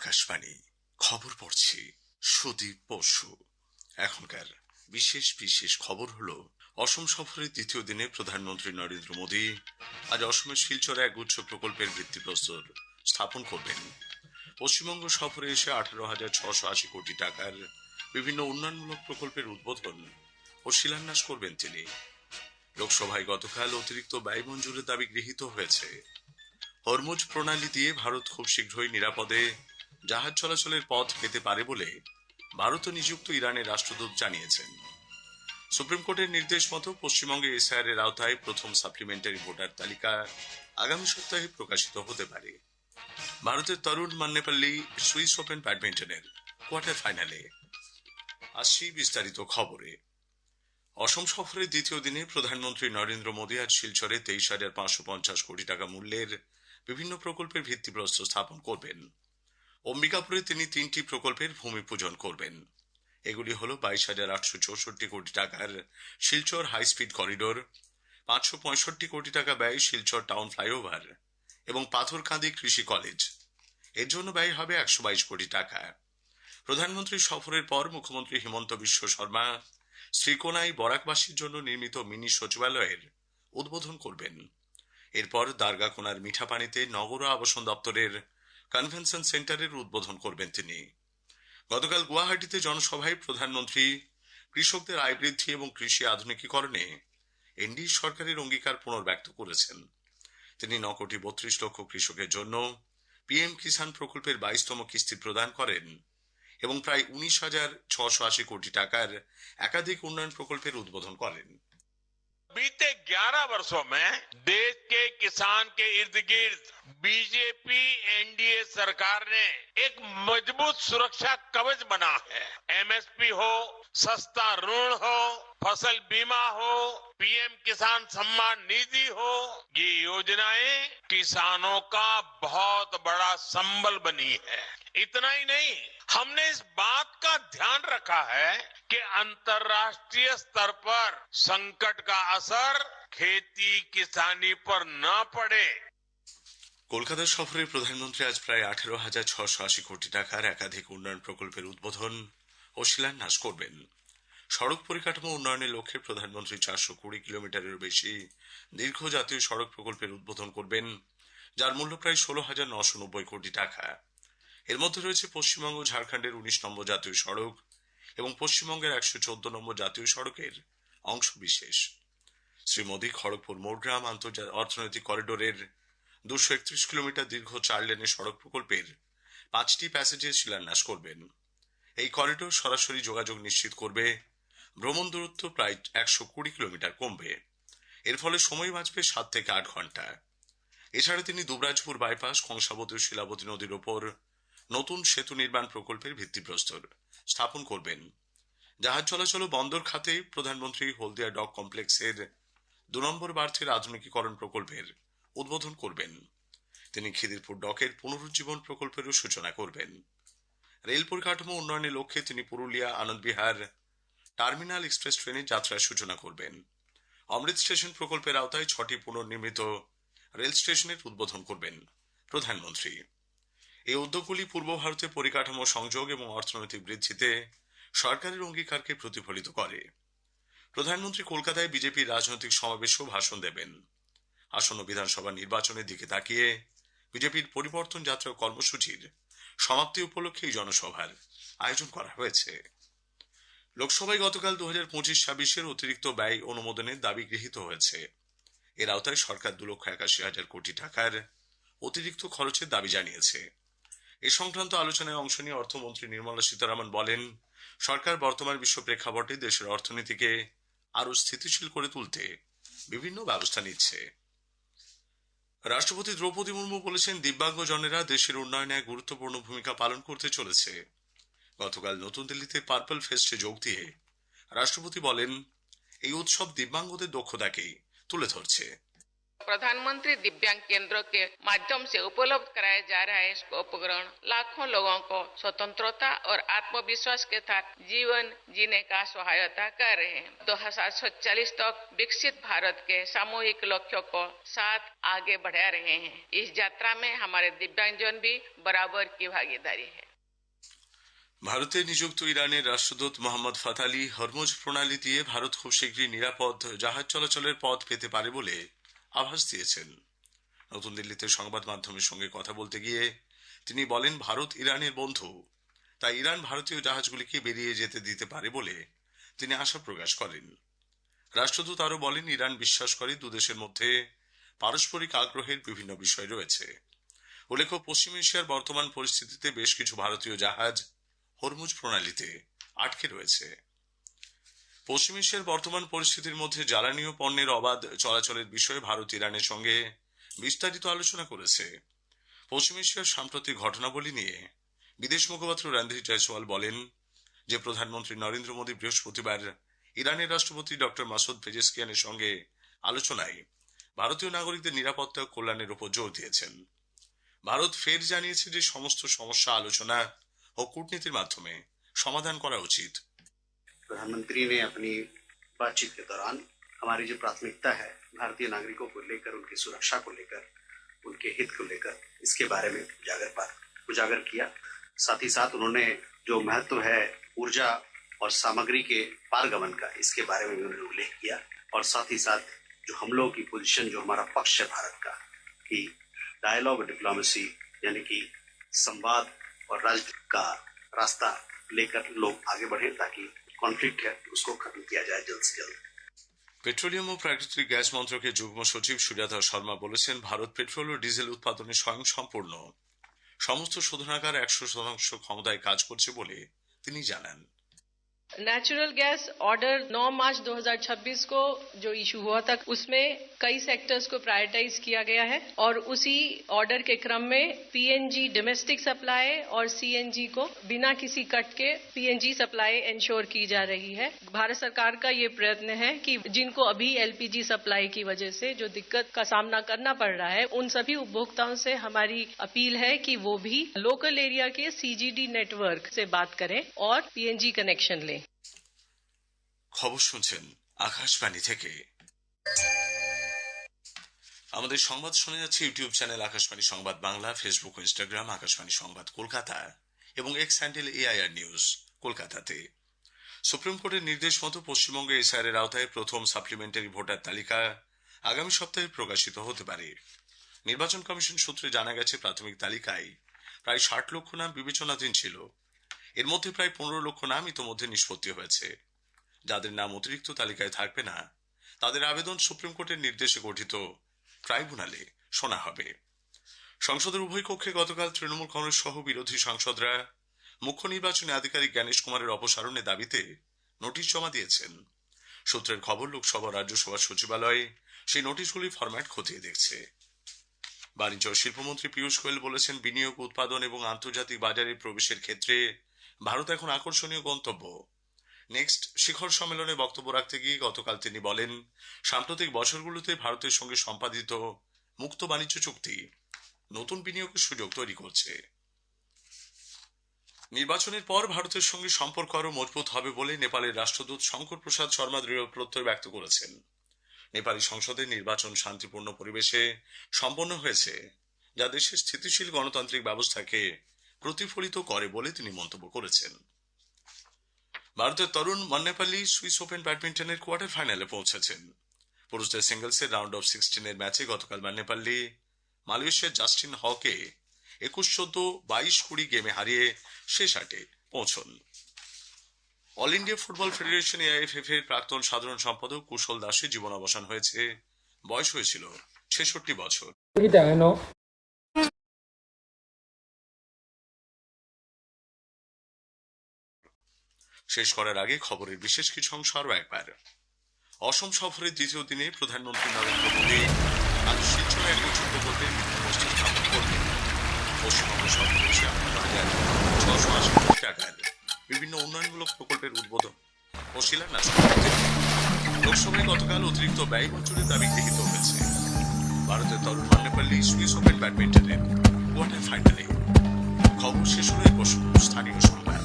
আকাশবাণী খবর পড়ছি সুদীপ বসু। এখনকার বিশেষ বিশেষ খবর হলো, অসম সফরের দ্বিতীয় দিনে প্রধানমন্ত্রী নরেন্দ্র মোদী আজ অসমের শিলচরে এক উচ্চ প্রকল্পের ভিত্তিপ্রস্তর স্থাপন করবেন। পশ্চিমবঙ্গ সফরে এসে 18,680 কোটি টাকার বিভিন্ন উন্নয়নমূলক প্রকল্পের উদ্বোধন ও শিলান্যাস করবেন তিনি। লোকসভায় গতকাল অতিরিক্ত ব্যয় মঞ্জুরের দাবি গৃহীত হয়েছে। হরমুজ প্রণালী দিয়ে ভারত খুব শীঘ্রই নিরাপদে জাহাজ চলাচলের পথ পেতে পারে বলে ভারতে নিযুক্ত ইরানের রাষ্ট্রদূত জানিয়েছেন। সুপ্রিম কোর্টের নির্দেশ মতো পশ্চিমবঙ্গে এসআইআর এর আওতায় প্রথম সাপ্লিমেন্টারি ভোটার তালিকা আগামী সপ্তাহে প্রকাশিত হতে পারে। ভারতের তরুণ মান্নেপল্লী সুইস ওপেন ব্যাডমিন্টনের কোয়ার্টার ফাইনালে। আসছি বিস্তারিত খবরে। অসম সফরের দ্বিতীয় দিনে প্রধানমন্ত্রী নরেন্দ্র মোদী আজ শিলচরে 23,550 কোটি টাকা মূল্যের বিভিন্ন প্রকল্পের ভিত্তিপ্রস্তর স্থাপন করবেন। অম্বিকাপুরে তিনি 3টি প্রকল্পের ভূমি পূজন করবেন। এগুলি হল 22,864 কোটি টাকার শিলচর হাই স্পিড করিডোর, 565 কোটি টাকা ব্যয় শিলচর টাউন ফ্লাইওভার এবং পাথরকান্দি কৃষি কলেজ। এর জন্য ব্যয় হবে 122 কোটি টাকা। প্রধানমন্ত্রী সফরের পর মুখ্যমন্ত্রী হিমন্ত বিশ্ব শর্মা শ্রীকোনায় বরাকবাসীর জন্য নির্মিত মিনি সচিবালয়ের উদ্বোধন করবেন। এরপর দারগাকোনার মিঠাপানিতে নগর আবাসন দপ্তরের কনভেনশন সেন্টারের উদ্বোধন করবেন তিনি। গতকাল গুয়াহাটিতে জনসভায় প্রধানমন্ত্রী কৃষকদের আয় বৃদ্ধি এবং কৃষি আধুনিকীকরণে এনডিএ সরকারের অঙ্গীকার পুনর্ব্যক্ত করেছেন। তিনি 9,32,00,000 কৃষকের জন্য পিএম কিষাণ প্রকল্পের 22তম কিস্তি প্রদান করেন এবং প্রায় 19,680 কোটি টাকার একাধিক উন্নয়ন প্রকল্পের উদ্বোধন করেন। बीते 11 वर्षों में देश के किसान के इर्द गिर्द बीजेपी एनडीए सरकार ने एक मजबूत सुरक्षा कवच बना है। एमएसपी हो, सस्ता ऋण हो, फसल बीमा हो, पीएम किसान सम्मान निधि हो, ये योजनाएं किसानों का बहुत बड़ा संबल बनी है। इतना ही नहीं, हमने इस बात का ध्यान रखा है कि अंतर्राष्ट्रीय स्तर पर संकट का असर खेती किसानी पर न पड़े। কলকাতা সফরে প্রধানমন্ত্রী আজ প্রায় 18,680 কোটি টাকার একাধিক উন্নয়ন প্রকল্পের উদ্বোধন ও শিলান্যাস করবেন। সড়ক পরিকাঠামো উন্নয়নের লক্ষ্যে প্রধানমন্ত্রী 420 কিলোমিটারের বেশি দীর্ঘ জাতীয় সড়ক প্রকল্পের উদ্বোধন করবেন, যার মূল্য প্রায় 16,990 কোটি টাকা। এর মধ্যে রয়েছে পশ্চিমবঙ্গ ঝাড়খণ্ডের 19 নম্বর জাতীয় সড়ক এবং পশ্চিমবঙ্গের 114 নম্বর জাতীয় সড়কের অংশ বিশেষ। শ্রী মোদী খড়গপুর মোরগ্রাম অর্থনৈতিক করিডোরের 231 কিলোমিটার দীর্ঘ 4 লেনের সড়ক প্রকল্পের 5টি প্যাসেজের শিলান্যাস করবেন। এই করিডোর সরাসরি যোগাযোগ নিশ্চিত করবে, ভ্রমণ দূরত্ব প্রায় 120 কিলোমিটার কমবে। এর ফলে সময় বাঁচবে 7 থেকে 8 ঘন্টা। এছাড়া তিনি দুবরাজপুর বাইপাস, কংসাবতী ও শিলাবতী নদীর ওপর নতুন সেতু নির্মাণ প্রকল্পের ভিত্তিপ্রস্তর স্থাপন করবেন। জাহাজ চলাচল ও বন্দর খাতে প্রধানমন্ত্রী হলদিয়া ডক কমপ্লেক্সের 2 নম্বর বার্থের আধুনিকীকরণ প্রকল্পের উদ্বোধন করবেন। তিনি খিদিরপুর ডকের পুনরুজ্জীবন প্রকল্পেরও সূচনা করবেন। রেল পরিকাঠামো উন্নয়নের লক্ষ্যে তিনি পুরুলিয়া আনন্দবিহার টার্মিনাল এক্সপ্রেস ট্রেনের যাত্রার সূচনা করবেন। অমৃত স্টেশন প্রকল্পের আওতায় 6টি পুনর্নির্মিত রেল স্টেশনের উদ্বোধন করবেন প্রধানমন্ত্রী। এই উদ্যোগগুলি পূর্ব ভারতের পরিকাঠামো সংযোগ এবং অর্থনৈতিক বৃদ্ধিতে সরকারের অঙ্গীকারকে প্রতিফলিত করে। প্রধানমন্ত্রী কলকাতায় বিজেপির রাজনৈতিক সমাবেশেও ভাষণ দেবেন। আসন্ন বিধানসভা নির্বাচনের দিকে তাকিয়ে বিজেপির পরিবর্তন যাত্রা কর্মসূচির সমাপ্তি উপলক্ষে এই জনসভার আয়োজন করা হয়েছে। লোকসভায় গতকাল 2025-26 অতিরিক্ত ব্যয় অনুমোদনের দাবি গৃহীত হয়েছে। এর আওতায় সরকার 2,81,000 কোটি টাকার অতিরিক্ত খরচের দাবি জানিয়েছে। এ সংক্রান্ত আলোচনায় অংশ নিয়ে অর্থমন্ত্রী নির্মলা সীতারামন বলেন, সরকার বর্তমান বিশ্ব প্রেক্ষাপটে দেশের অর্থনীতিকে আরো স্থিতিশীল করে তুলতে বিভিন্ন ব্যবস্থা নিচ্ছে। রাষ্ট্রপতি দ্রৌপদী মুর্মু বলেছেন, দিব্যাঙ্গজনেরা দেশের উন্নয়নে এক গুরুত্বপূর্ণ ভূমিকা পালন করতে চলেছে। গতকাল নতুন দিল্লিতে পার্পল ফেস্টে যোগ দিয়ে রাষ্ট্রপতি বলেন, এই উৎসব দিব্যাঙ্গদের দক্ষতাকেই তুলে ধরছে। प्रधानमंत्री दिव्यांग केंद्रों के माध्यम से उपलब्ध कराया जा रहा है इसको उपकरण लाखों लोगों को स्वतंत्रता और आत्मविश्वास के साथ जीवन जीने का सहायता कर रहे हैं। 2047 तक विकसित भारत के सामूहिक लक्ष्यों को साथ आगे बढ़ा रहे हैं। इस यात्रा में हमारे दिव्यांगजन भी बराबर की भागीदारी है। ভারতে নিযুক্ত ইরানের রাষ্ট্রদূত মোহাম্মদ ফাতালি হরমুজ প্রণালী দিয়ে ভারত খুব শীঘ্রই নিরাপদ জাহাজ চলাচলের পথ পেতে পারে বলে আভাস দিয়েছেন। নতুন দিল্লিতে সংবাদ মাধ্যমের সঙ্গে কথা বলতে গিয়ে তিনি বলেন, ভারত ইরানের বন্ধু, তাই ইরান ভারতীয় জাহাজগুলিকে বেরিয়ে যেতে দিতে পারে বলে তিনি আশা প্রকাশ করেন। রাষ্ট্রদূত আরও বলেন, ইরান বিশ্বাস করে দুদেশের মধ্যে পারস্পরিক আগ্রহের বিভিন্ন বিষয় রয়েছে। উল্লেখ্য, পশ্চিম এশিয়ার বর্তমান পরিস্থিতিতে বেশ কিছু ভারতীয় জাহাজ হরমুজ প্রণালীতে আটকে রয়েছে। পশ্চিম এশিয়ার বর্তমান পরিস্থিতির মধ্যে জ্বালানি ও পণ্যের অবাধ চলাচলের বিষয়ে ভারত ইরানের সঙ্গে বিস্তারিত আলোচনা করেছে। পশ্চিম এশিয়ার সাম্প্রতিক ঘটনাবলী নিয়ে বিদেশ মুখপাত্র রণধীর জয়সওয়াল বলেন যে প্রধানমন্ত্রী নরেন্দ্র মোদী বৃহস্পতিবার ইরানের রাষ্ট্রপতি ডক্টর মাসুদ পেজেশকিয়ানের সঙ্গে আলোচনায় ভারতীয় নাগরিকদের নিরাপত্তা ও কল্যাণের উপর জোর দিয়েছেন। ভারত ফের জানিয়েছে যে সমস্ত সমস্যা আলোচনা ও কূটনীতির মাধ্যমে সমাধান করা উচিত। प्रधानमंत्री ने अपनी बातचीत के दौरान हमारी जो प्राथमिकता है भारतीय नागरिकों को लेकर, उनकी सुरक्षा को लेकर, उनके हित को लेकर, इसके बारे में उजागर किया। साथ ही साथ उन्होंने जो महत्व है ऊर्जा और सामग्री के पारगमन का, इसके बारे में भी उन्होंने उल्लेख किया। और साथ ही साथ जो हम लोगों की पोजीशन, जो हमारा पक्ष है भारत का, कि डायलॉग और डिप्लोमेसी यानी कि संवाद और राजनीति का रास्ता लेकर लोग आगे बढ़े ताकि कॉन्फ्लिक्ट है उसको खत्म किया जाए जल्द से जल्द। পেট্রোলিয়াম ও প্রাকৃতিক গ্যাস মন্ত্রকের যুগ্ম সচিব সুজাতা শর্মা বলেছেন, ভারত পেট্রোল ও ডিজেল উৎপাদনে স্বয়ংসম্পূর্ণ, সমস্ত শোধনাগার 100% ক্ষমতায় কাজ করছে বলে তিনি জানান। नेचुरल गैस ऑर्डर 9 मार्च 2026 को जो इशू हुआ था, उसमें कई सेक्टर्स को प्रायोरिटाइज किया गया है और उसी ऑर्डर के क्रम में पीएनजी डोमेस्टिक सप्लाई और सीएनजी को बिना किसी कट के पीएनजी सप्लाई इंश्योर की जा रही है। भारत सरकार का ये प्रयत्न है कि जिनको अभी एलपीजी सप्लाई की वजह से जो दिक्कत का सामना करना पड़ रहा है, उन सभी उपभोक्ताओं से हमारी अपील है कि वो भी लोकल एरिया के सीजीडी नेटवर्क से बात करें और पीएनजी कनेक्शन लें। খবর শুনছেন আকাশবাণী থেকে। আমাদের সংবাদ শোনা যাচ্ছে ইউটিউব চ্যানেল আকাশবাণী সংবাদ বাংলা, ফেসবুক ও ইনস্টাগ্রাম আকাশবাণী সংবাদ কলকাতা এবং এক্স হ্যান্ডেল এআইআর নিউজ কলকাতাতে। সুপ্রিম কোর্টের নির্দেশ মতো পশ্চিমবঙ্গে এসআইআর এর আওতায় প্রথম সাপ্লিমেন্টারি ভোটার তালিকা আগামী সপ্তাহে প্রকাশিত হতে পারে। নির্বাচন কমিশন সূত্রে জানা গেছে, প্রাথমিক তালিকায় প্রায় 60 লক্ষ নাম বিবেচনাধীন ছিল। এর মধ্যে প্রায় 15 লক্ষ নাম ইতোমধ্যে নিষ্পত্তি হয়েছে। যাদের নাম অতিরিক্ত তালিকায় থাকবে না, তাদের আবেদন সুপ্রিম কোর্টের নির্দেশে গঠিত ট্রাইব্যুনালে শোনা হবে। সংসদের উভয় কক্ষে গতকাল তৃণমূল কংগ্রেস সহ বিরোধী সাংসদরা মুখ্য নির্বাচনী আধিকারিক জ্ঞানেশ কুমারের অপসারণের দাবিতে নোটিশ জমা দিয়েছেন। সূত্রের খবর, লোকসভা রাজ্যসভার সচিবালয় সেই নোটিশগুলির ফরম্যাট খতিয়ে দেখছে। বাণিজ্য ও শিল্পমন্ত্রী পীযূষ গোয়েল বলেছেন, বিনিয়োগ, উৎপাদন এবং আন্তর্জাতিক বাজারে প্রবেশের ক্ষেত্রে ভারত এখন আকর্ষণীয় গন্তব্য। নেক্সট শিখর সম্মেলনে বক্তব্য রাখতে গিয়ে গতকাল তিনি বলেন, সাম্প্রতিক বছরগুলোতে ভারতের সঙ্গে সম্পাদিত মুক্ত বাণিজ্য চুক্তি নতুন বিনিয়োগের সুযোগ তৈরি করছে। নির্বাচনের পর ভারতের সঙ্গে সম্পর্ক আরও মজবুত হবে বলে নেপালের রাষ্ট্রদূত শঙ্কর প্রসাদ শর্মা দৃঢ় প্রত্যয় ব্যক্ত করেছেন। নেপালি সংসদে নির্বাচন শান্তিপূর্ণ পরিবেশে সম্পন্ন হয়েছে, যা দেশের স্থিতিশীল গণতান্ত্রিক ব্যবস্থাকে প্রতিফলিত করে বলে তিনি মন্তব্য করেছেন। ভারতের তরুণ মন্নেপালি সুইস ওপেন ব্যাডমিন্টনের কোয়ার্টার ফাইনালে পৌঁছেছেন। পুরুষদের সিঙ্গলসের রাউন্ড অফ 16 ম্যাচে গতকাল মন্নেপাল্লি মালয়েশিয়ার জাস্টিন হকে 21-14, 22-20 গেমে হারিয়ে শেষ 8-এ পৌঁছন। All India Football Federation AIFF এর প্রাক্তন সাধারণ সম্পাদক কুশল দাসের জীবনাবসান হয়েছে। বয়স হয়েছিল 66 বছর। শেষ করার আগে খবরের বিশেষ কিছু অংশ আরও একবার। অসম সফরের দ্বিতীয় দিনে প্রধানমন্ত্রী নরেন্দ্র মোদী আজ শিলচরে এক উঁচু প্রকল্পের ভিত্তিপ্রস্তর স্থাপন করবেন। পশ্চিমবঙ্গ সরকার 18,680 কোটি টাকার বিভিন্ন উন্নয়নমূলক প্রকল্পের উদ্বোধন ও শিলান্যাস করবেন। লোকসভায় গতকাল অতিরিক্ত ব্যয় মঞ্জুরের দাবি গৃহীত হয়েছে। ভারতের তরুণ মান্নেপল্লী সুইস ওপেন ব্যাডমিন্টনের কোয়ার্টার ফাইনালে। খবর শেষ হলে বসুন স্থানীয় সংবাদ।